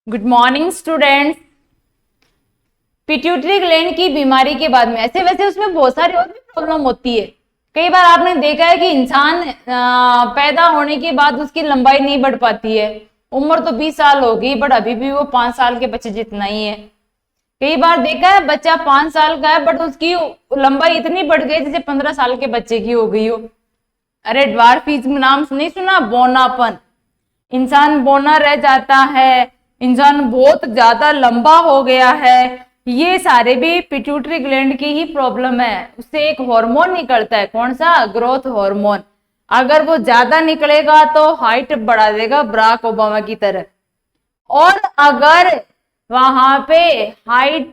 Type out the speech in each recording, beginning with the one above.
Good morning students. Pituitary gland की बीमारी के बाद में ऐसे वैसे उसमें बहुत सारी और भी प्रॉब्लम होती है। कई बार आपने देखा है कि इंसान पैदा होने के बाद उसकी लंबाई नहीं बढ़ पाती है। उम्र तो 20 साल हो गई बट अभी भी वो 5 साल के बच्चे जितना ही है। कई बार देखा है बच्चा 5 साल का है बट उसकी लंबाई इतनी बढ़ गई जैसे 15 साल के बच्चे की हो गई हो। अरे ड्वार्फिज्म नाम नहीं सुना? बौनापन, इंसान बौना रह जाता है, इंसान बहुत ज्यादा लंबा हो गया है। ये सारे भी पिट्यूटरी ग्लैंड की ही प्रॉब्लम है। उससे एक हार्मोन निकलता है, कौन सा? Growth hormone. अगर वो ज्यादा निकलेगा तो हाइट बढ़ा देगा बराक ओबामा की तरह, और अगर वहां पे हाइट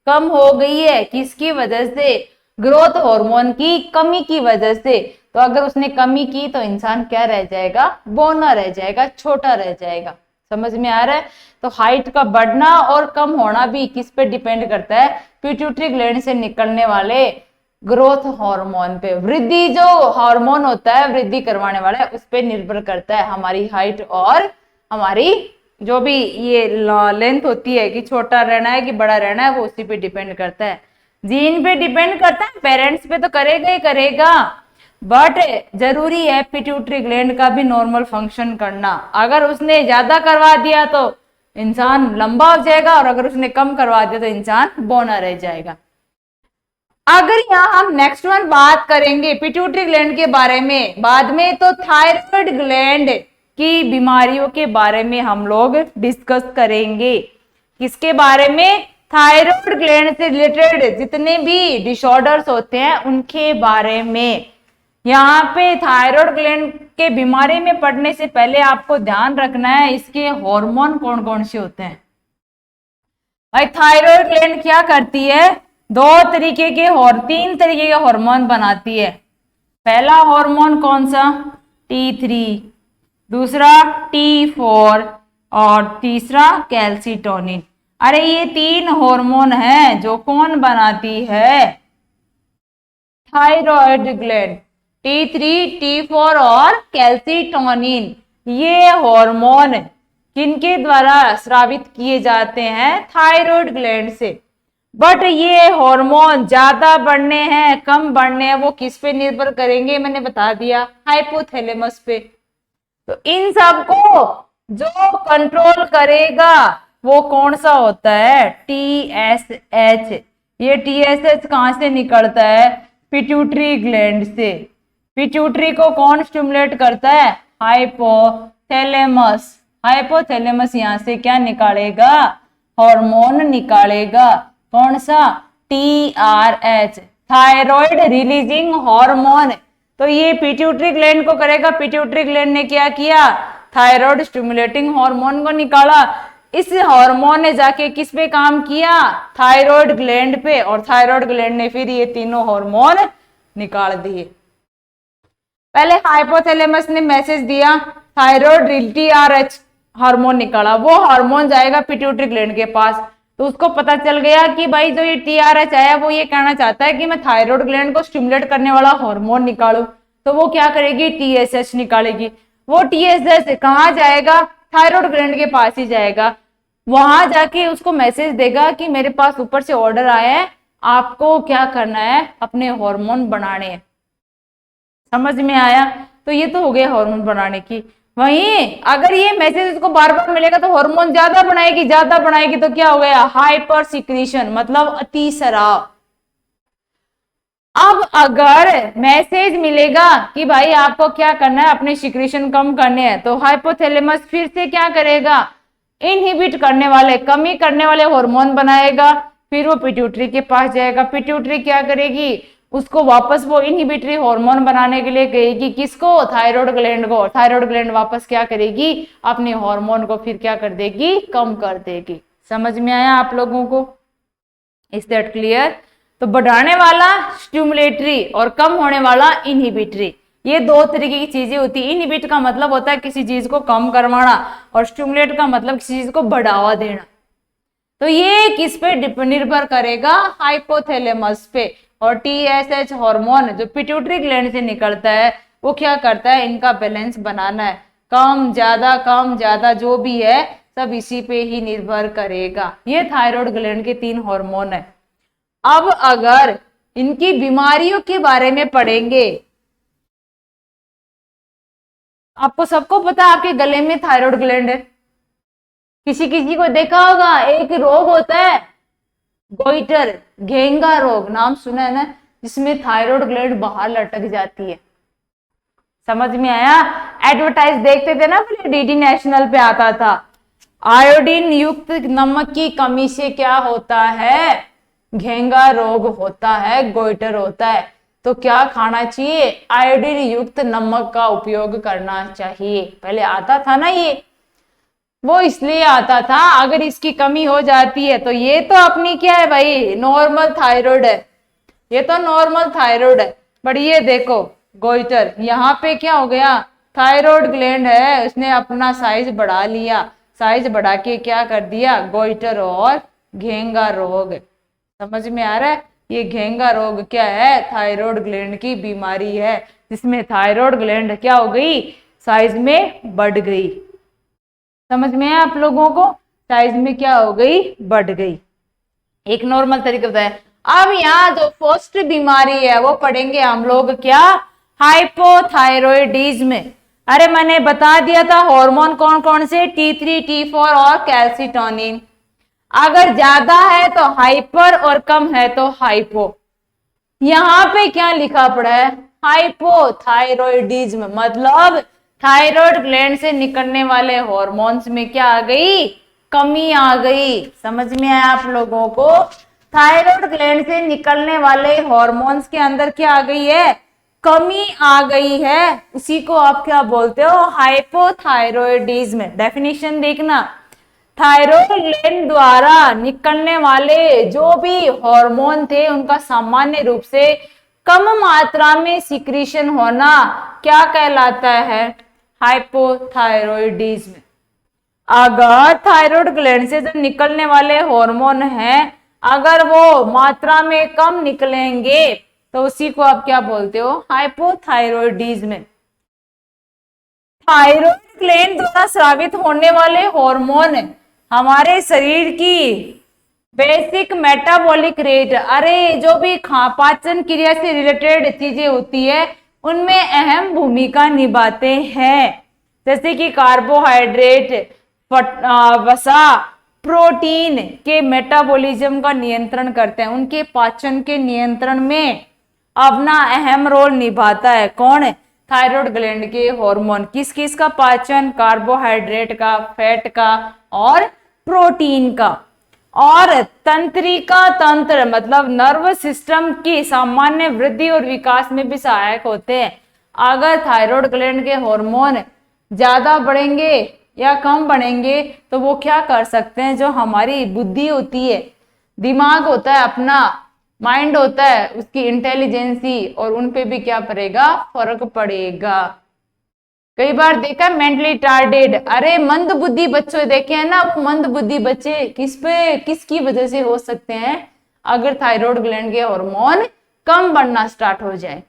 कम हो गई है किसकी वजह से? ग्रोथ हार्मोन की कमी की वजह से। तो अगर उसने कमी की तो इंसान क्या रह जाएगा? बौना रह जाएगा, छोटा रह जाएगा। समझ में आ रहा है? तो हाइट का बढ़ना और कम होना भी किस पे डिपेंड करता है? पिट्यूटरी ग्लैंड से निकलने वाले ग्रोथ हार्मोन पे। वृद्धि जो हार्मोन होता है वृद्धि करवाने वाला है, उस पे निर्भर करता है हमारी हाइट और हमारी जो भी ये लेंथ होती है कि छोटा रहना है कि बड़ा रहना है, वो उसी पे डिपेंड करता है। जीन पे डिपेंड करता है, पेरेंट्स पे तो करेगा ही करेगा, बट जरूरी है पिट्यूटरी ग्लैंड का भी नॉर्मल फंक्शन करना। अगर उसने ज्यादा करवा दिया तो इंसान लंबा हो जाएगा, और अगर उसने कम करवा दिया तो इंसान बौना रह जाएगा। अगर यहाँ हम नेक्स्ट वन बात करेंगे पिट्यूटरी ग्लैंड के बारे में बाद में, तो थायराइड ग्लैंड की बीमारियों के बारे में हम लोग डिस्कस करेंगे। किसके बारे में? थायराइड ग्लैंड से रिलेटेड जितने भी डिसऑर्डर्स होते हैं उनके बारे में। यहाँ पे थायराइड ग्लैंड के बीमारी में पड़ने से पहले आपको ध्यान रखना है इसके हार्मोन कौन कौन से होते हैं। भाई थायराइड ग्लैंड क्या करती है? तीन तरीके के हार्मोन बनाती है। पहला हार्मोन कौन सा? T3, दूसरा T4 और तीसरा कैल्सिटोनिन। अरे ये 3 हार्मोन हैं जो कौन बनाती है? Thyroid gland. T3, T4 और कैल्सिटोनिन, ये हार्मोन किनके द्वारा स्रावित किए जाते हैं? थायराइड ग्लैंड से। बट ये हार्मोन ज्यादा बढ़ने हैं कम बढ़ने हैं वो किस पे निर्भर करेंगे? मैंने बता दिया, हाइपोथैलेमस पे। तो इन सब को जो कंट्रोल करेगा वो कौन सा होता है? TSH। ये TSH कहां से निकलता है? पिट्यूटरी ग्लैंड से। पिट्यूटरी को कौन स्टिमुलेट करता है? हाइपोथैलेमस। हाइपोथैलेमस यहां से क्या निकालेगा? हार्मोन निकालेगा। कौन सा? TRH, thyroid releasing hormone. तो ये पिट्यूटरी ग्लैंड को करेगा। पिट्यूटरी ग्लैंड ने क्या किया? थायराइड स्टिमुलेटिंग हार्मोन को निकाला। इस हार्मोन ने जाके किस पे काम किया? थायराइड ग्लैंड पे, और थायराइड ग्लैंड ने फिर ये तीनों हार्मोन निकाल दिए। पहले हाइपोथैलेमस ने मैसेज दिया, थायराइड TRH हार्मोन निकाला, वो हार्मोन जाएगा पिट्यूटरी ग्लैंड के पास। तो उसको पता चल गया कि भाई जो ये TRH आया वो ये कहना चाहता है कि मैं थायराइड ग्लैंड को स्टिमुलेट करने वाला हार्मोन निकालूं। तो वो क्या करेगी? TSH निकालेगी। वो TSH कहाँ जाएगा? थायराइड ग्लैंड के पास ही जाएगा। वहां जाके उसको मैसेज देगा कि मेरे पास ऊपर से ऑर्डर आया है, आपको क्या करना है? अपने हार्मोन बनाने हैं। समझ में आया? तो ये तो हो गया हार्मोन बनाने की। वहीं अगर ये मैसेज उसको बार बार मिलेगा तो हार्मोन ज्यादा बनाएगी तो क्या हो गया? हाइपर सिक्रीशन, मतलब अतिस्राव। अब अगर मैसेज मिलेगा कि भाई आपको क्या करना है? अपने सिक्रीशन कम करने हैं, तो हाइपोथैलेमस फिर से क्या करेगा? इनहिबिट करने वाले, कमी करने वाले हार्मोन बनाएगा। फिर वो पिट्यूटरी के पास जाएगा। पिट्यूटरी क्या करेगी? उसको वापस वो इनहिबिटरी हार्मोन बनाने के लिए कहेगी। किसको? थायराइड ग्लैंड को। थायराइड ग्लैंड वापस क्या करेगी? अपने हार्मोन को फिर क्या कर देगी? कम कर देगी। समझ में आया आप लोगों को? Is that clear? तो बढ़ाने वाला स्टिमुलेटरी और कम होने वाला इनहिबिटरी, ये 2 तरीके की चीजें होती है। इनहिबिट का मतलब होता है किसी चीज को कम करवाना, और स्टिमुलेट का मतलब किसी चीज को बढ़ावा देना। तो ये किस पे निर्भर करेगा? हाइपोथैलेमस पे। और TSH हार्मोन जो पिट्यूटरी ग्लैंड से निकलता है वो क्या करता है? इनका बैलेंस बनाना है। कम ज्यादा जो भी है तब इसी पे ही निर्भर करेगा। ये थायराइड ग्लैंड के 3 हार्मोन है। अब अगर इनकी बीमारियों के बारे में पढ़ेंगे, आपको सबको पता है आपके गले में थायराइड ग्लैंड है, किसी किसी को देखा होगा। एक रोग होता है गोइटर, घेंगा रोग, नाम सुना है ना, जिसमें थायराइड ग्लैंड बाहर लटक जाती है। समझ में आया? एडवर्टाइज देखते थे ना पहले, डीडी नेशनल पे आता था, आयोडीन युक्त नमक की कमी से क्या होता है, घेंगा रोग होता है, गोइटर होता है। तो क्या खाना चाहिए, आयोडीन युक्त नमक का उपयोग करना चाहिए। पहले आता था ना ये, वो इसलिए आता था अगर इसकी कमी हो जाती है तो ये तो अपनी क्या है भाई, नॉर्मल थायराइड है, ये तो नॉर्मल थायराइड है। बट ये देखो गोइटर, यहाँ पे क्या हो गया, थायराइड ग्लैंड है, उसने अपना साइज बढ़ा लिया, साइज बढ़ा के क्या कर दिया, गोइटर और घेंगा रोग। समझ में आ रहा है? ये घेंगा रोग क्या है, थायराइड ग्लैंड की बीमारी है, जिसमें थायराइड ग्लैंड क्या हो गई, साइज में बढ़ गई। समझ में आया आप लोगों को? साइज में क्या हो गई, बढ़ गई। एक नॉर्मल तरीका बताया। अब यहाँ जो फर्स्ट बीमारी है वो पढ़ेंगे हम लोग, क्या, हाइपोथायरॉयडिज्म। अरे मैंने बता दिया था हार्मोन कौन कौन से, T3, T4 और कैल्सिटोनिन। अगर ज्यादा है तो हाइपर और कम है तो हाइपो। यहाँ पे क्या लिखा पड़ा है, हाइपोथायरॉयडिज्म, मतलब थायराइड ग्लैंड से निकलने वाले हार्मोन्स में क्या आ गई, कमी आ गई। समझ में आया आप लोगों को? थायराइड ग्लैंड से निकलने वाले हार्मोन्स के अंदर क्या आ गई है, कमी आ गई है। उसी को आप क्या बोलते हो, हाइपोथायरॉयडिज्म। डेफिनेशन देखना, थायराइड ग्लैंड द्वारा निकलने वाले जो भी हार्मोन थे उनका सामान्य रूप से कम मात्रा में सिक्रीशन होना क्या कहलाता है, हाइपोथायरॉयडिज्म। अगर थायराइड ग्लैंड से जो निकलने वाले हार्मोन हैं अगर वो मात्रा में कम निकलेंगे तो उसी को आप क्या बोलते हो, हाइपोथायरॉयडिज्म। थायराइड ग्लैंड द्वारा स्रावित होने वाले हार्मोन हमारे शरीर की बेसिक मेटाबॉलिक रेट, अरे जो भी पाचन क्रिया से रिलेटेड चीजें होती है उनमें अहम भूमिका निभाते हैं। जैसे कि कार्बोहाइड्रेट, वसा, प्रोटीन के मेटाबॉलिज्म का नियंत्रण करते हैं, उनके पाचन के नियंत्रण में अपना अहम रोल निभाता है कौन, थायराइड ग्लैंड के हार्मोन। किस किस का पाचन, कार्बोहाइड्रेट का, फैट का और प्रोटीन का। और तंत्रिका तंत्र मतलब नर्व सिस्टम की सामान्य वृद्धि और विकास में भी सहायक होते हैं। अगर थायराइड ग्लैंड के हार्मोन ज्यादा बढ़ेंगे या कम बढ़ेंगे तो वो क्या कर सकते हैं, जो हमारी बुद्धि होती है, दिमाग होता है अपना, माइंड होता है, उसकी इंटेलिजेंसी और उन पे भी क्या पड़ेगा, फर्क पड़ेगा। कई बार देखा मेंटली टार्डेड, अरे मंद बुद्धि बच्चे देखे हैं ना, वो मंद बुद्धि बच्चे किसकी वजह से हो सकते हैं, अगर थायराइड ग्लैंड के हार्मोन कम बढ़ना स्टार्ट हो जाए।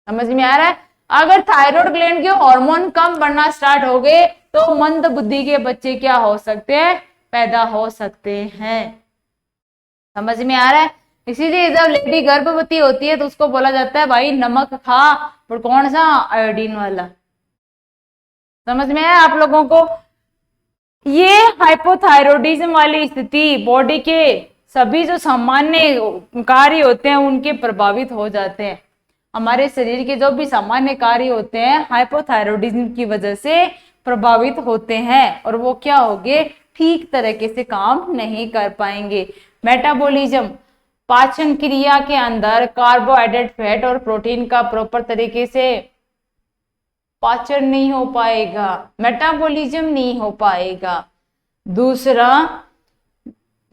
समझ में आ रहा है? अगर थायराइड ग्लैंड के हार्मोन कम बढ़ना स्टार्ट हो गए तो मंद बुद्धि के बच्चे क्या हो सकते हैं, पैदा हो सकते हैं। समझ में आ रहा है? इसीलिए जब लेडी गर्भवती होती है तो उसको बोला जाता है भाई नमक खा, पर कौन सा, आयोडीन वाला। समझ में आया आप लोगों को? ये हाइपोथायरॉयडिज्म वाली स्थिति बॉडी के सभी जो सामान्य कार्य होते हैं उनके प्रभावित हो जाते हैं। हमारे शरीर के जो भी सामान्य कार्य होते हैं हाइपोथायरॉयडिज्म की वजह से प्रभावित होते हैं और वो क्या होंगे, ठीक तरीके से काम नहीं कर पाएंगे। मेटाबॉलिज्म, पाचन क्रिया के अंदर कार्बोहाइड्रेट, फैट और प्रोटीन का प्रॉपर तरीके से पाचन नहीं हो पाएगा, मेटाबॉलिज्म नहीं हो पाएगा। दूसरा,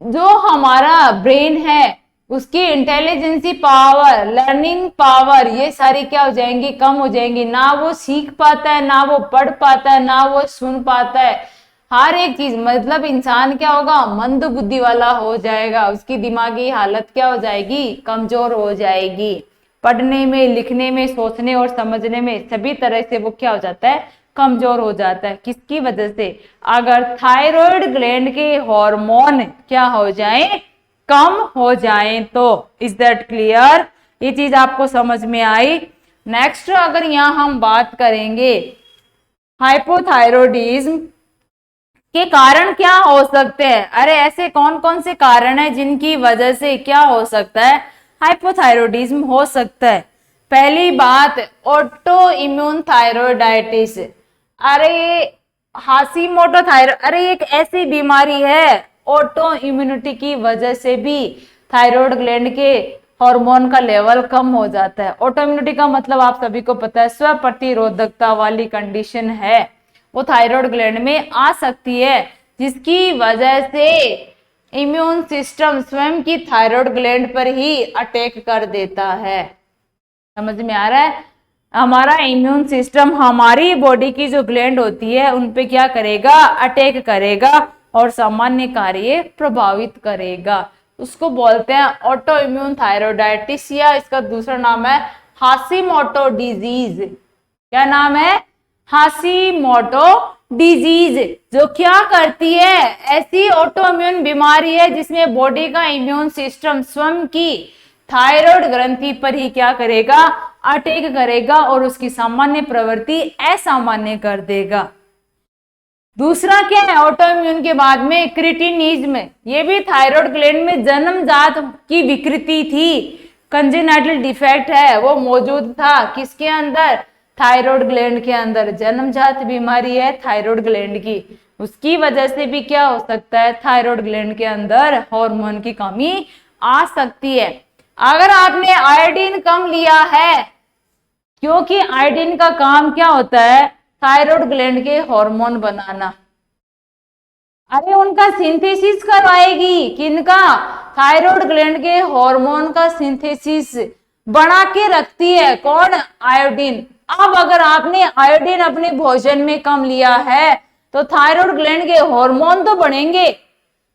जो हमारा ब्रेन है उसकी इंटेलिजेंसी पावर, लर्निंग पावर, ये सारी क्या हो जाएंगी, कम हो जाएंगी। ना वो सीख पाता है, ना वो पढ़ पाता है, ना वो सुन पाता है। हर एक चीज मतलब इंसान क्या होगा, मंद बुद्धि वाला हो जाएगा, उसकी दिमागी हालत क्या हो जाएगी, कमजोर हो जाएगी। पढ़ने में, लिखने में, सोचने और समझने में सभी तरह से वो क्या हो जाता है, कमजोर हो जाता है। किसकी वजह से? अगर थायराइड ग्लैंड के हार्मोन क्या हो जाए, कम हो जाए तो। Is that clear? ये चीज आपको समझ में आई? नेक्स्ट अगर यहां हम बात करेंगे हाइपोथायरॉयडिज्म के कारण क्या हो सकते हैं। अरे ऐसे कौन कौन से कारण हैं जिनकी वजह से क्या हो सकता है, हाइपोथायरॉयडिज्म हो सकता है। पहली बात, ऑटो इम्यून थायरॉयडाइटिस। अरे हाशिमोटो थायराइड, अरे एक ऐसी बीमारी है, ऑटो इम्यूनिटी की वजह से भी थायराइड ग्लैंड के हार्मोन का लेवल कम हो जाता है। ऑटो इम्यूनिटी का मतलब आप सभी को पता है, स्व प्रतिरोधकता वाली कंडीशन है, वो थायराइड ग्लैंड में आ सकती है, जिसकी वजह से इम्यून सिस्टम स्वयं की थायराइड ग्लैंड पर ही अटैक कर देता है। समझ में आ रहा है? हमारा इम्यून सिस्टम हमारी बॉडी की जो ग्लैंड होती है उन पे क्या करेगा, अटैक करेगा और सामान्य कार्य प्रभावित करेगा। उसको बोलते हैं ऑटो इम्यून थायरॉयडाइटिस, या इसका दूसरा नाम है हाशिमोटो डिजीज। क्या नाम है? Hashimoto disease. जो क्या करती है, ऐसी ऑटो इम्यून बीमारी है जिसमें बॉडी का इम्यून सिस्टम स्वयं की थायराइड ग्रंथि पर ही क्या करेगा, अटैक करेगा और उसकी सामान्य प्रवृत्ति असामान्य कर देगा। दूसरा क्या है ऑटो इम्यून के बाद में, क्रिटिनिज्म। ये भी थायराइड ग्लैंड में जन्मजात की विकृति थी, कंजेनाइटल डिफेक्ट है, वो मौजूद था किसके अंदर, थायराइड ग्लैंड के अंदर। जन्मजात बीमारी है थायराइड ग्लैंड की, उसकी वजह से भी क्या हो सकता है, थायराइड ग्लैंड के अंदर हार्मोन की कमी आ सकती है। अगर आपने आयोडीन कम लिया है, क्योंकि आयोडीन का काम क्या होता है, थायराइड ग्लैंड के हार्मोन बनाना। अरे उनका सिंथेसिस करवाएगी, किनका, थायराइड ग्लैंड के हार्मोन का सिंथेसिस बना के रखती है कौन, आयोडीन। अब अगर आपने आयोडीन अपने भोजन में कम लिया है तो थायराइड ग्लैंड के हार्मोन तो बढ़ेंगे,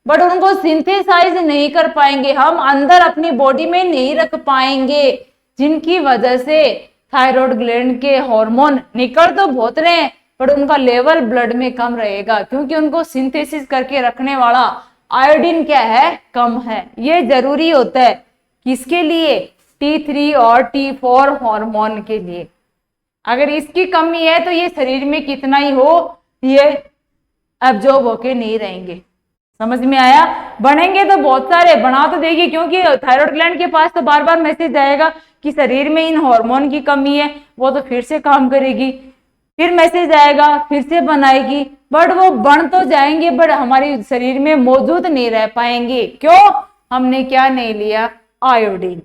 बट उनको सिंथेसाइज नहीं कर पाएंगे, हम अंदर अपनी बॉडी में नहीं रख पाएंगे, जिनकी वजह से थायराइड ग्लैंड के हार्मोन निकल तो बहुत रहे हैं बट उनका लेवल ब्लड में कम रहेगा, क्योंकि उनको सिंथेसिस करके रखने वाला आयोडीन क्या है, कम है। ये जरूरी होता है किसके लिए, T3 और T4 हार्मोन के लिए। अगर इसकी कमी है तो ये शरीर में कितना ही हो, ये एब्जॉर्ब होके नहीं रहेंगे। समझ में आया? बनेंगे तो बहुत सारे बना तो देगी, क्योंकि थायराइड ग्लैंड के पास तो बार बार मैसेज आएगा कि शरीर में इन हार्मोन की कमी है, वो तो फिर से काम करेगी, फिर मैसेज आएगा फिर से बनाएगी, बट वो बन तो जाएंगे बट हमारे शरीर में मौजूद नहीं रह पाएंगे। क्यों? हमने क्या नहीं लिया, आयोडीन।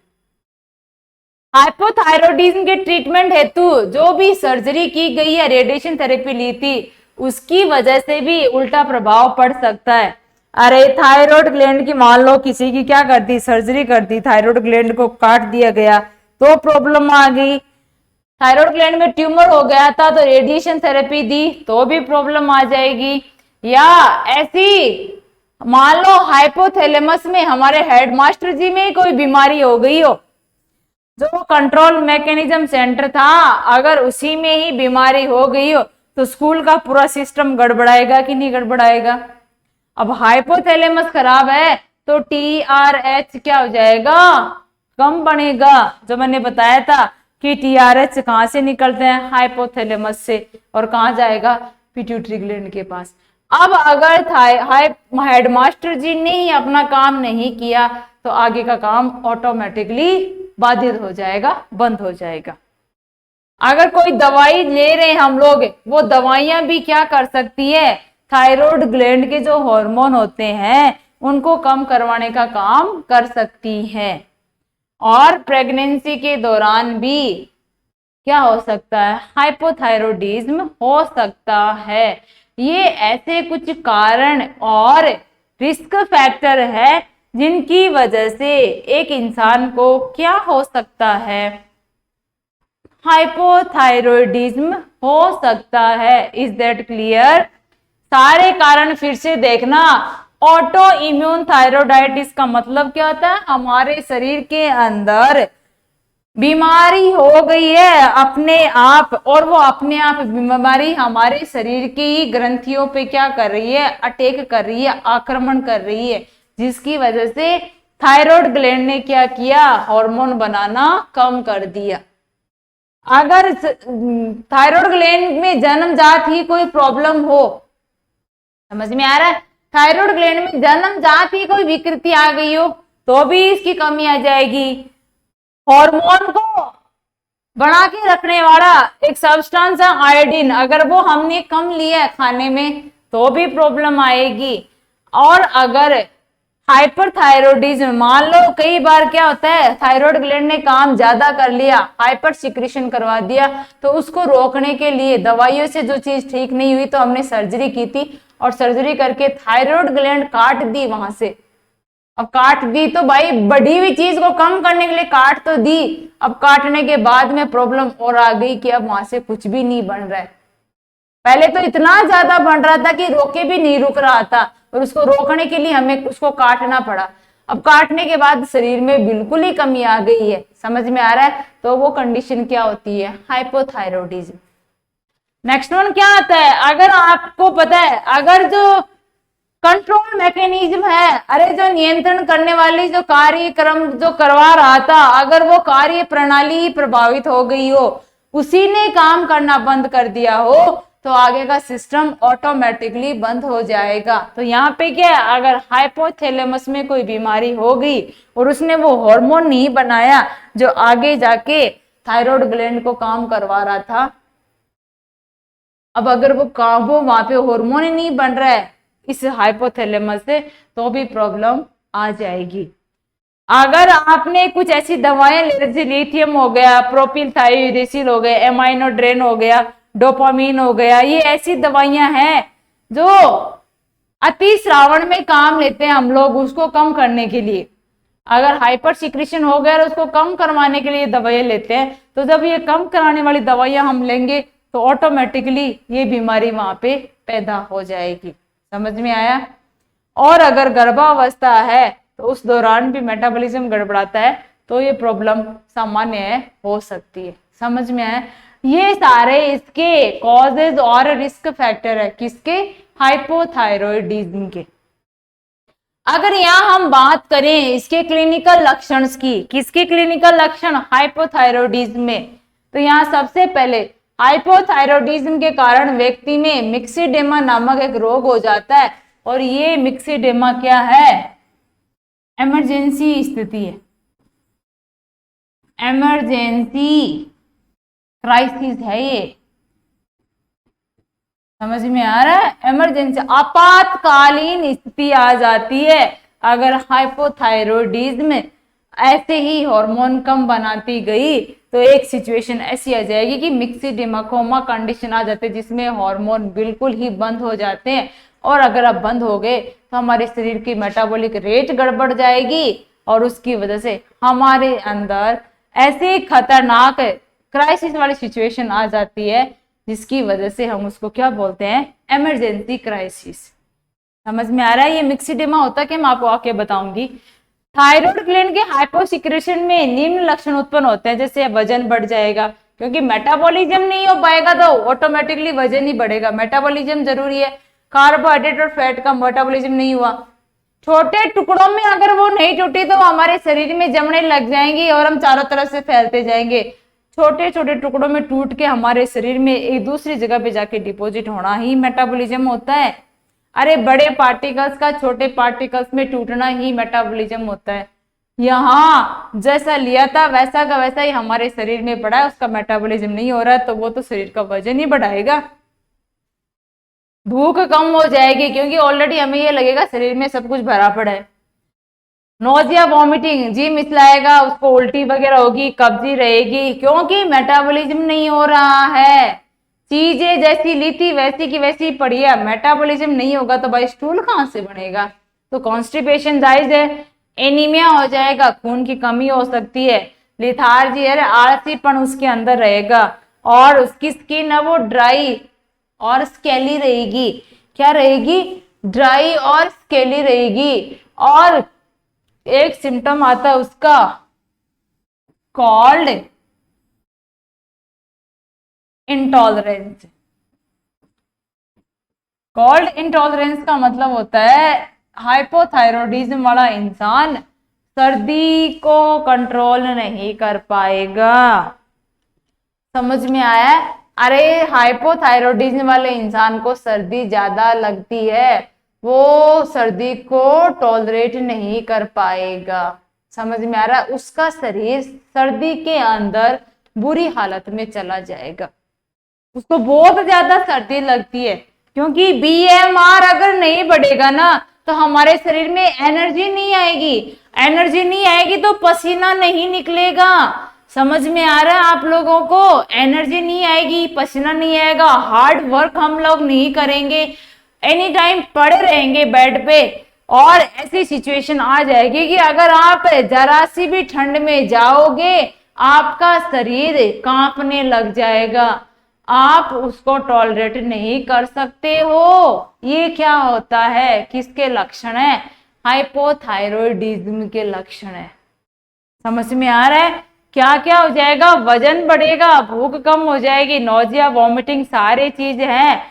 हाइपोथायरॉयडिज्म के ट्रीटमेंट हेतु जो भी सर्जरी की गई है, रेडिएशन थेरेपी ली थी, उसकी वजह से भी उल्टा प्रभाव पड़ सकता है। अरे थायराइड ग्लैंड की मान लो किसी की क्या कर दी, सर्जरी कर दी, थायराइड ग्लैंड को काट दिया गया तो प्रॉब्लम आ गई। थायराइड ग्लैंड में ट्यूमर हो गया था तो रेडिएशन थेरेपी दी तो भी प्रॉब्लम आ जाएगी। या ऐसी मान लो हाइपोथैलेमस में हमारे हेडमास्टर जी में कोई बीमारी हो गई हो, जो कंट्रोल मैकेनिज्म सेंटर था अगर उसी में ही बीमारी हो गई हो तो स्कूल का पूरा सिस्टम गड़बड़ाएगा कि नहीं गड़बड़ाएगा। अब हाइपोथैलेमस खराब है तो TRH क्या हो जाएगा, कम बनेगा। जो मैंने बताया था कि TRH कहां से निकलते हैं, हाइपोथैलेमस से, और कहां जाएगा, पिट्यूटरी ग्लैंड के पास। अब अगर हेडमास्टर जी ने ही अपना काम नहीं किया तो आगे का काम ऑटोमेटिकली बाधित हो जाएगा, बंद हो जाएगा। अगर कोई दवाई ले रहे हैं हम लोग, वो दवाइयां भी क्या कर सकती है, थायराइड ग्लैंड के जो हार्मोन होते हैं उनको कम करवाने का काम कर सकती हैं। और प्रेगनेंसी के दौरान भी क्या हो सकता है, हाइपोथायरॉयडिज्म हो सकता है। ये ऐसे कुछ कारण और रिस्क फैक्टर है जिनकी वजह से एक इंसान को क्या हो सकता है, हाइपोथायरॉयडिज्म हो सकता है। Is that clear? सारे कारण फिर से देखना। ऑटो इम्यून थायरॉयडाइटिस का मतलब क्या होता है, हमारे शरीर के अंदर बीमारी हो गई है अपने आप, और वो अपने आप बीमारी हमारे शरीर की ग्रंथियों पे क्या कर रही है, अटैक कर रही है, आक्रमण कर रही है, जिसकी वजह से थायराइड ग्लैंड ने क्या किया, हार्मोन बनाना कम कर दिया। अगर थायराइड ग्लैंड में जन्मजात ही कोई प्रॉब्लम हो, समझ में आ रहा है, थायराइड ग्लैंड में जन्मजात ही कोई विकृति आ गई हो तो भी इसकी कमी आ जाएगी। हार्मोन को बना के रखने वाला एक सब्सटेंस है आयोडीन, अगर वो हमने कम लिया है खाने में तो भी प्रॉब्लम आएगी। और अगर हाइपरथायरॉयडिज्म, मान लो कई बार क्या होता है, थायराइड ग्लैंड ने काम ज्यादा कर लिया, हाइपर सिक्रीशन करवा दिया, तो उसको रोकने के लिए दवाइयों से जो चीज ठीक नहीं हुई तो हमने सर्जरी की थी, और सर्जरी करके थायराइड ग्लैंड काट दी वहां से। अब काट दी तो भाई बढ़ी हुई चीज को कम करने के लिए काट तो दी, अब काटने के बाद में प्रॉब्लम और आ गई कि अब वहां से कुछ भी नहीं बन रहा है। पहले तो इतना ज्यादा बन रहा था कि रोके भी नहीं रुक रहा था, और उसको रोकने के लिए हमें उसको काटना पड़ा। अब काटने के बाद शरीर में बिल्कुल ही कमी आ गई है, समझ में आ रहा है, तो वो कंडीशन क्या होती है, हाइपोथायरॉयडिज्म। नेक्स्ट वन क्या आता है, अगर आपको पता है, अगर जो कंट्रोल मैकेनिज्म है, अरे जो नियंत्रण करने वाली जो कार्यक्रम जो करवा रहा था, अगर वो कार्य प्रणाली प्रभावित हो गई हो, उसी ने काम करना बंद कर दिया हो, तो आगे का सिस्टम ऑटोमेटिकली बंद हो जाएगा। तो यहाँ पे क्या है, अगर हाइपोथैलेमस में कोई बीमारी हो गई और उसने वो हार्मोन नहीं बनाया जो आगे जाके थायराइड ग्लैंड को काम करवा रहा था, अब अगर वो वहां पे हार्मोन ही नहीं बन रहा है इस हाइपोथैलेमस से, तो भी प्रॉब्लम आ जाएगी। अगर आपने कुछ ऐसी दवाएं ले, जैसे लिथियम हो गया, प्रोपिलथायोरेसिल हो गया, एमाइनोड्रेन हो गया, डोपामीन हो गया, ये ऐसी दवाइयां हैं जो अति श्रावण में काम लेते हैं हम लोग उसको कम करने के लिए। अगर हाइपर सिक्रीशन हो गया और उसको कम करवाने के लिए दवाइयां लेते हैं, तो जब ये कम कराने वाली दवाइयां हम लेंगे तो ऑटोमेटिकली ये बीमारी वहां पे पैदा हो जाएगी। समझ में आया। और अगर गर्भावस्था है तो उस दौरान भी मेटाबॉलिज्म गड़बड़ाता है तो ये प्रॉब्लम सामान्य हो सकती है। समझ में आया। ये सारे इसके कॉजेज और रिस्क फैक्टर है, किसके, हाइपोथायरॉयडिज्म के। अगर यहाँ हम बात करें इसके क्लिनिकल लक्षण की, किसके क्लिनिकल लक्षण, हाइपोथायरॉयडिज्म में, तो यहाँ सबसे पहले हाइपोथायरॉयडिज्म के कारण व्यक्ति में मिक्सिडेमा नामक एक रोग हो जाता है, और ये मिक्सिडेमा क्या है, इमरजेंसी स्थिति है, इमरजेंसी क्राइसिस है ये। समझ में आ रहा है, इमरजेंसी आपातकालीन स्थिति आ जाती है अगर हाइपोथायरॉयडिज्म ऐसे ही हार्मोन कम बनाती गई, तो एक सिचुएशन ऐसी आ जाएगी कि मिक्सिडेमा कोमा कंडीशन आ जाते हैं जिसमें हार्मोन बिल्कुल ही बंद हो जाते हैं, और अगर अब बंद हो गए तो हमारे शरीर की मेटाबॉलिक रेट गड़बड़ जाएगी, और उसकी वजह से हमारे अंदर ऐसे खतरनाक क्राइसिस वाली सिचुएशन आ जाती है जिसकी वजह से हम उसको क्या बोलते हैं, इमरजेंसी क्राइसिस। समझ में आ रहा है। ये मिक्सिडेमा होता है कि मैं आपको आके बताऊंगी। थायराइड ग्लैंड के हाइपोसिक्रेशन में निम्न लक्षण उत्पन्न होते हैं, जैसे वजन बढ़ जाएगा, क्योंकि मेटाबॉलिज्म नहीं हो पाएगा तो ऑटोमेटिकली वजन ही बढ़ेगा। मेटाबॉलिज्म जरूरी है, कार्बोहाइड्रेट और फैट का मेटाबॉलिज्म नहीं हुआ, छोटे टुकड़ों में अगर वो नहीं टूटी तो हमारे शरीर में जमने लग जाएंगी और हम चारों तरफ से फैलते जाएंगे। छोटे छोटे टुकड़ों में टूट के हमारे शरीर में एक दूसरी जगह पे जाके डिपॉजिट होना ही मेटाबॉलिज्म होता है। अरे बड़े पार्टिकल्स का छोटे पार्टिकल्स में टूटना ही मेटाबॉलिज्म होता है। यहाँ जैसा लिया था वैसा का वैसा ही हमारे शरीर में पड़ा है, उसका मेटाबॉलिज्म नहीं हो रहा है, तो वो तो शरीर का वजन ही बढ़ाएगा। भूख कम हो जाएगी क्योंकि ऑलरेडी हमें ये लगेगा शरीर में सब कुछ भरा पड़ा है। नोजिया, वॉमिटिंग, जी मिचलाएगा, उसको उल्टी वगैरह होगी, कब्जी रहेगी, क्योंकि मेटाबॉलिज्म नहीं हो रहा है। चीजें जैसी ली थी वैसी की वैसी पड़ी है, मेटाबॉलिज्म नहीं होगा तो भाई स्टूल कहाँ से बनेगा। तो कॉन्स्टिपेशन जायज है, एनीमिया हो जाएगा, खून की कमी हो सकती है, लिथार्जी है, आलसीपन उसके अंदर रहेगा, और उसकी स्किन है वो ड्राई और स्केली रहेगी। क्या रहेगी, ड्राई और स्केली रहेगी। और एक सिम्टम आता है उसका कॉल्ड इंटॉलरेंस। कॉल्ड इंटॉलरेंस का मतलब होता है हाइपोथायरॉयडिज्म वाला इंसान सर्दी को कंट्रोल नहीं कर पाएगा। समझ में आया? अरे हाइपोथायरॉयडिज्म वाले इंसान को सर्दी ज्यादा लगती है, वो सर्दी को टॉलरेट नहीं कर पाएगा। समझ में आ रहा है? उसका शरीर सर्दी के अंदर बुरी हालत में चला जाएगा, उसको बहुत ज्यादा सर्दी लगती है, क्योंकि बीएमआर अगर नहीं बढ़ेगा ना तो हमारे शरीर में एनर्जी नहीं आएगी, एनर्जी नहीं आएगी तो पसीना नहीं निकलेगा। समझ में आ रहा है आप लोगों को? एनर्जी नहीं आएगी, पसीना नहीं आएगा, हार्ड वर्क हम लोग नहीं करेंगे, एनी टाइम पड़े रहेंगे बेड पे, और ऐसी सिचुएशन आ जाएगी कि अगर आप जरा सी भी ठंड में जाओगे आपका शरीर कांपने लग जाएगा, आप उसको टॉलरेट नहीं कर सकते हो। ये क्या होता है? किसके लक्षण है? हाइपोथायरॉयडिज्म के लक्षण है। समझ में आ रहा है? क्या क्या हो जाएगा? वजन बढ़ेगा, भूख कम हो जाएगी, नोजिया, वॉमिटिंग, सारे चीज हैं।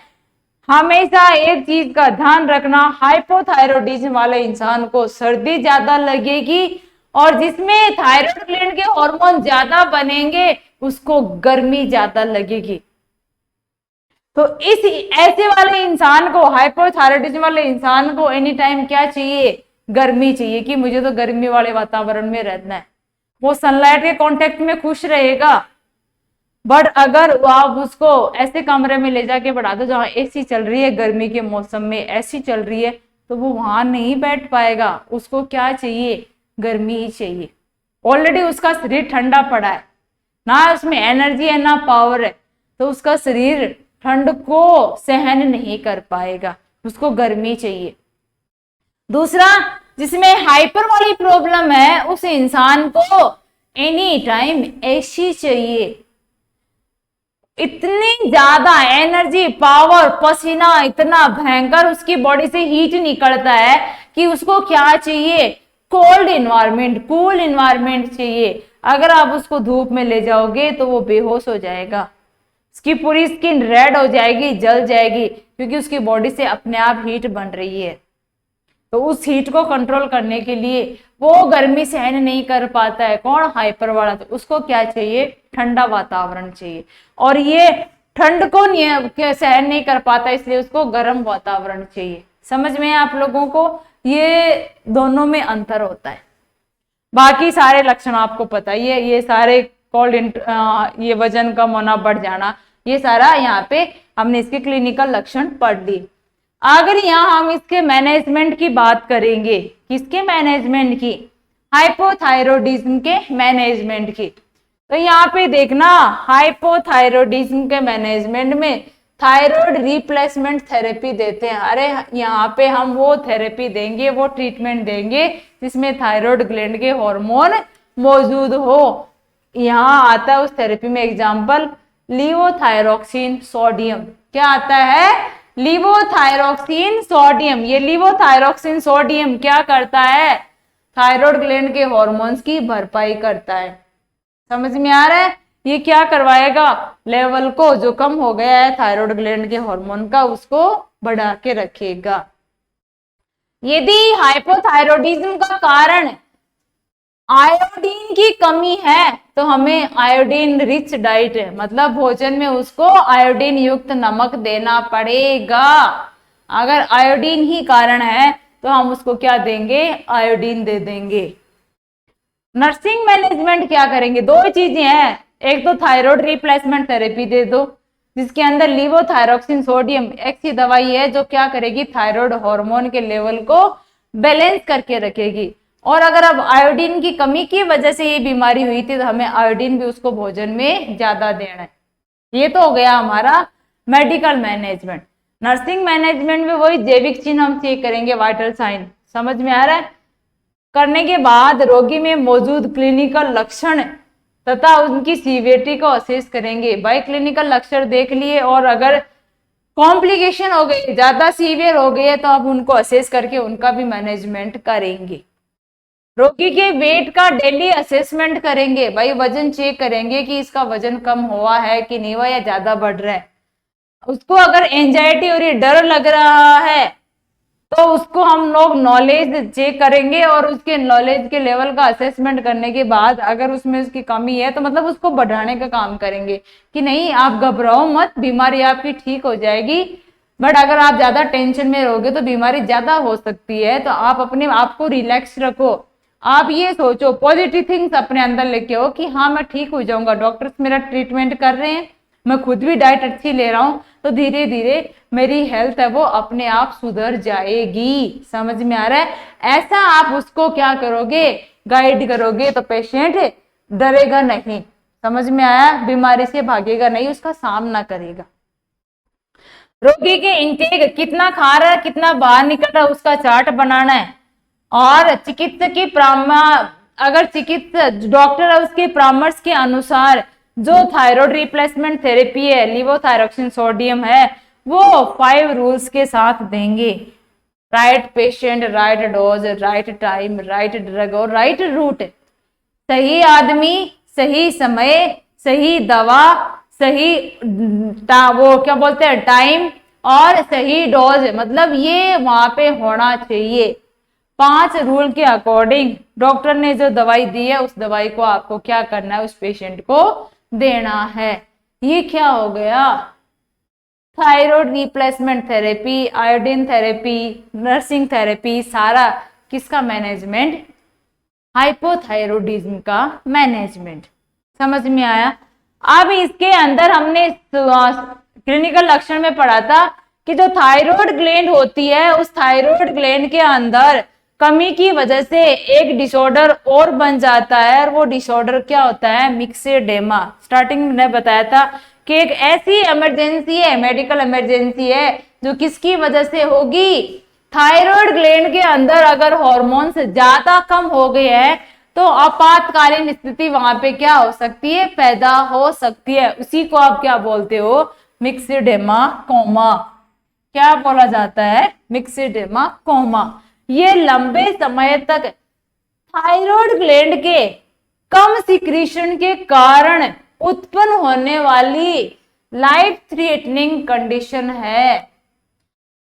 हमेशा एक चीज का ध्यान रखना, हाइपोथायरॉयडिज्म वाले इंसान को सर्दी ज्यादा लगेगी, और जिसमें थायराइड ग्लैंड के हार्मोन ज्यादा बनेंगे उसको गर्मी ज्यादा लगेगी। तो इस ऐसे वाले इंसान को, हाइपोथायरॉयडिज्म वाले इंसान को एनी टाइम क्या चाहिए? गर्मी चाहिए, कि मुझे तो गर्मी वाले वातावरण में रहना है। वो सनलाइट के कांटेक्ट में खुश रहेगा, बट अगर आप उसको ऐसे कमरे में ले जाके बढ़ा दो जहां एसी चल रही है, गर्मी के मौसम में एसी चल रही है, तो वो वहां नहीं बैठ पाएगा। उसको क्या चाहिए? गर्मी ही चाहिए। ऑलरेडी उसका शरीर ठंडा पड़ा है, ना उसमें एनर्जी है ना पावर है, तो उसका शरीर ठंड को सहन नहीं कर पाएगा, उसको गर्मी चाहिए। दूसरा, जिसमें हाइपर वाली प्रॉब्लम है, उस इंसान को एनी टाइम एसी चाहिए। इतनी ज्यादा एनर्जी, पावर, पसीना इतना भयंकर उसकी बॉडी से हीट निकलता है कि उसको क्या चाहिए? कोल्ड इन्वायरमेंट, कूल इन्वायरमेंट चाहिए। अगर आप उसको धूप में ले जाओगे तो वो बेहोश हो जाएगा, उसकी पूरी स्किन रेड हो जाएगी, जल जाएगी, क्योंकि उसकी बॉडी से अपने आप हीट बन रही है। तो उस हीट को कंट्रोल करने के लिए वो गर्मी सहन नहीं कर पाता है। कौन? हाइपर वाला। तो उसको क्या चाहिए? ठंडा वातावरण चाहिए, और ये ठंड को सहन नहीं कर पाता, इसलिए उसको गर्म वातावरण चाहिए। समझ में है आप लोगों को? ये दोनों में अंतर होता है। बाकी सारे लक्षण आपको पता ही है, ये सारे कोल्ड, ये वजन कम होना, बढ़ जाना, ये सारा यहाँ पे हमने इसके क्लिनिकल लक्षण पढ़ लिए। अगर यहाँ हम इसके मैनेजमेंट की बात करेंगे, किसके मैनेजमेंट की? हाइपोथायरॉयडिज्म के मैनेजमेंट की। तो यहाँ पे देखना, हाइपोथायरॉयडिज्म के मैनेजमेंट में थायराइड रिप्लेसमेंट थेरेपी देते हैं। अरे यहाँ पे हम वो थेरेपी देंगे, वो ट्रीटमेंट देंगे जिसमें थायराइड ग्लैंड के हार्मोन मौजूद हो। यहाँ आता है उस थेरेपी में एग्जाम्पल लीवोथायरोक्सिन सोडियम। क्या आता है? लीवोथायरोक्सिन सोडियम। ये लीवोथायरोक्सिन सोडियम क्या करता है? थायराइड ग्लैंड के हार्मोन्स की भरपाई करता है। समझ में आ रहा है? ये क्या करवाएगा? लेवल को जो कम हो गया है थायराइड ग्लैंड के हार्मोन का, उसको बढ़ा के रखेगा। यदि हाइपोथायरॉयडिज्म का कारण आयोडीन की कमी है तो हमें आयोडीन रिच डाइट, मतलब भोजन में उसको आयोडीन युक्त नमक देना पड़ेगा। अगर आयोडीन ही कारण है तो हम उसको क्या देंगे? आयोडीन दे देंगे। नर्सिंग मैनेजमेंट क्या करेंगे? दो चीजें हैं, एक तो थायराइड रिप्लेसमेंट थेरेपी दे दो जिसके अंदर लीवोथायरोक्सिन सोडियम एक सी दवाई है जो क्या करेगी? थायराइड हार्मोन के लेवल को बैलेंस करके रखेगी। और अगर अब आयोडीन की कमी की वजह से ये बीमारी हुई थी तो हमें आयोडीन भी उसको भोजन में ज्यादा देना है। ये तो हो गया हमारा मेडिकल मैनेजमेंट। नर्सिंग मैनेजमेंट में वही जैविक चिन्ह हम चेक करेंगे, वाइटल साइन। समझ में आ रहा है? करने के बाद रोगी में मौजूद क्लिनिकल लक्षण तथा उनकी सीवियरिटी को असेस करेंगे। भाई क्लिनिकल लक्षण देख लिए, और अगर कॉम्प्लिकेशन हो गई, ज्यादा सीवियर हो गई है, तो अब उनको असेस करके उनका भी मैनेजमेंट करेंगे। रोगी के वेट का डेली असेसमेंट करेंगे, भाई वजन चेक करेंगे कि इसका वजन कम हुआ है कि नहीं हुआ या ज्यादा बढ़ रहा है। उसको अगर एंजाइटी और ये डर लग रहा है तो उसको हम लोग नॉलेज चेक करेंगे और उसके नॉलेज के लेवल का असेसमेंट करने के बाद अगर उसमें उसकी कमी है तो मतलब उसको बढ़ाने का काम करेंगे कि नहीं आप घबराओ मत, बीमारी आपकी ठीक हो जाएगी। बट अगर आप ज्यादा टेंशन में रहोगे तो बीमारी ज्यादा हो सकती है, तो आप अपने आप को रिलैक्स रखो। आप ये सोचो, पॉजिटिव थिंग्स अपने अंदर लेके हो कि हाँ मैं ठीक हो जाऊंगा, डॉक्टर्स मेरा ट्रीटमेंट कर रहे हैं, मैं खुद भी डाइट अच्छी ले रहा हूं, तो धीरे धीरे मेरी हेल्थ है वो अपने आप सुधर जाएगी। समझ में आ रहा है? ऐसा आप उसको क्या करोगे, गाइड करोगे, तो पेशेंट डरेगा नहीं। समझ में आया? बीमारी से भागेगा नहीं, उसका सामना करेगा। रोगी के इंटेक कितना खा रहा है, कितना बाहर निकल रहा है, उसका चार्ट बनाना है। और चिकित्सक की अगर चिकित्सक डॉक्टर है उसके परामर्श के अनुसार जो थायराइड रिप्लेसमेंट थेरेपी है, लिवोथायरोक्सिन सोडियम है, वो 5 रूल्स के साथ देंगे। Right patient, right dose, right time, right drug और राइट रूट। सही आदमी, सही समय, सही दवा, सही वो क्या बोलते हैं टाइम, और सही डोज, मतलब ये वहां पे होना चाहिए। 5 रूल के अकॉर्डिंग डॉक्टर ने जो दवाई दी है उस दवाई को आपको क्या करना है, उस पेशेंट को देना है। ये क्या हो गया? Thyroid replacement therapy, iodine therapy, nursing therapy, सारा किसका मैनेजमेंट? हाइपोथायरोडिज्म का मैनेजमेंट। समझ में आया? अब इसके अंदर हमने क्लिनिकल लक्षण में पढ़ा था कि जो थायराइड ग्लैंड होती है उस थायराइड ग्लैंड के अंदर कमी की वजह से एक डिसऑर्डर और बन जाता है, और वो डिसऑर्डर क्या होता है? मिक्सेडेमा। स्टार्टिंग में मैंने बताया था कि एक ऐसी इमरजेंसी है, मेडिकल इमरजेंसी है, जो किसकी वजह से होगी? थायराइड ग्लैंड के अंदर अगर हार्मोन्स ज्यादा कम हो गए हैं तो आपातकालीन स्थिति वहां पे क्या हो सकती है? पैदा हो सकती है। उसी को आप क्या बोलते हो? मिक्सेडेमा कोमा। क्या बोला जाता है? मिक्सेडेमा कोमा। ये लंबे समय तक थायराइड ग्लैंड के कम सिक्रीशन के कारण उत्पन्न होने वाली लाइफ थ्रेटनिंग कंडीशन है।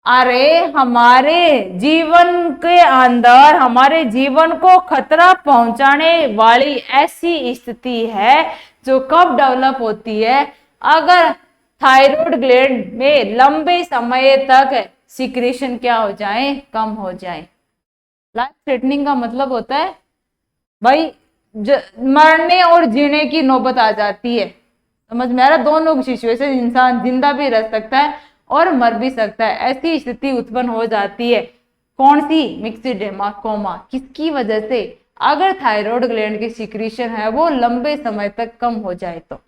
अरे हमारे जीवन के अंदर हमारे जीवन को खतरा पहुंचाने वाली ऐसी स्थिति है जो कब डेवलप होती है? अगर थायराइड ग्लैंड में लंबे समय तक सिक्रेशन क्या हो जाए? कम हो जाए। लाइफ थ्रेटनिंग का मतलब होता है भाई मरने और जीने की नौबत आ जाती है। समझ में आ रहा? दोनों सिचुएशन, इंसान जिंदा भी रह सकता है और मर भी सकता है, ऐसी स्थिति उत्पन्न हो जाती है। कौन सी? मिक्सेडेमा कोमा। किसकी वजह से? अगर थायराइड ग्लैंड की सिक्रीशन है वो लंबे समय तक कम हो जाए तो।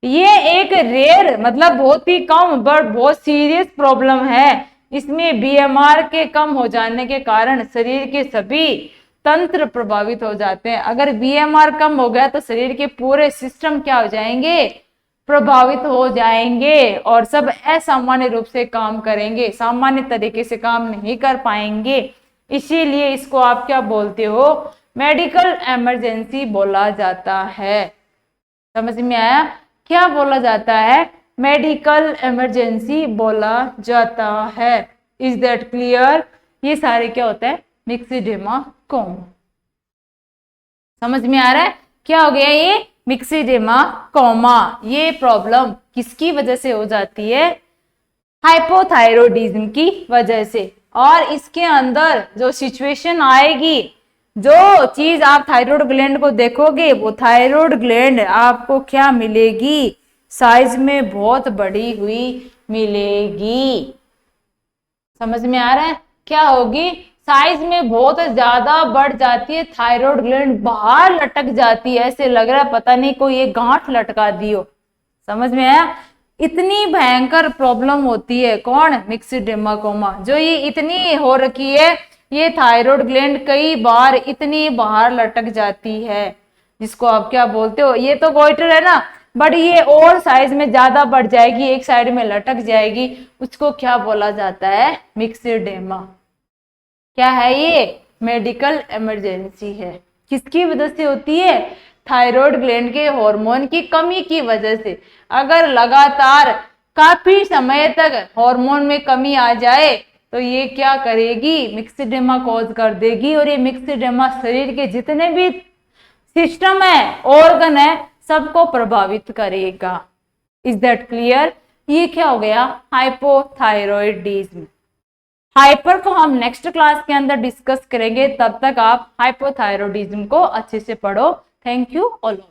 ये एक रेयर, मतलब बहुत ही कम बट बहुत सीरियस प्रॉब्लम है। इसमें बीएमआर के कम हो जाने के कारण शरीर के सभी तंत्र प्रभावित हो जाते हैं। अगर बीएमआर कम हो गया तो शरीर के पूरे सिस्टम क्या हो जाएंगे? प्रभावित हो जाएंगे और सब असामान्य रूप से काम करेंगे, सामान्य तरीके से काम नहीं कर पाएंगे। इसीलिए इसको आप क्या बोलते हो? मेडिकल इमरजेंसी बोला जाता है। समझ में आया? क्या बोला जाता है? मेडिकल इमरजेंसी बोला जाता है। Is that clear? ये सारे क्या होता है? मिक्सेडेमा कोमा। समझ में आ रहा है? क्या हो गया ये? मिक्सेडेमा कोमा। ये प्रॉब्लम किसकी वजह से हो जाती है? हाइपोथायरोडिज्म की वजह से। और इसके अंदर जो सिचुएशन आएगी, जो चीज आप थायराइड ग्लैंड को देखोगे, वो थायराइड ग्लैंड आपको क्या मिलेगी? साइज में बहुत बड़ी हुई मिलेगी। समझ में आ रहा है? क्या होगी? साइज में बहुत ज्यादा बढ़ जाती है, थायराइड ग्लैंड बाहर लटक जाती है, ऐसे लग रहा है पता नहीं कोई ये गांठ लटका दियो। समझ में आया? इतनी भयंकर प्रॉब्लम होती है। कौन? मिक्सेडेमा कोमा। जो ये इतनी हो रखी है, ये थायराइड ग्लैंड कई बार इतनी बाहर लटक जाती है, जिसको आप क्या बोलते हो? ये तो गोइटर है ना, बट ये और साइज में ज्यादा बढ़ जाएगी, एक साइड में लटक जाएगी, उसको क्या बोला जाता है? मिक्सेडेमा। क्या है ये? मेडिकल इमरजेंसी है। किसकी वजह से होती है? थायराइड ग्लैंड के हार्मोन की कमी की वजह से। अगर लगातार काफी समय तक हार्मोन में कमी आ जाए तो ये क्या करेगी? मिक्सेडेमा कॉज कर देगी, और ये मिक्सेडेमा शरीर के जितने भी सिस्टम है, ऑर्गन है, सबको प्रभावित करेगा। Is that clear? ये क्या हो गया? हाइपोथायरॉयडिज्म। हाइपर को हम नेक्स्ट क्लास के अंदर डिस्कस करेंगे, तब तक आप हाइपोथायरॉयडिज्म को अच्छे से पढ़ो। Thank you all.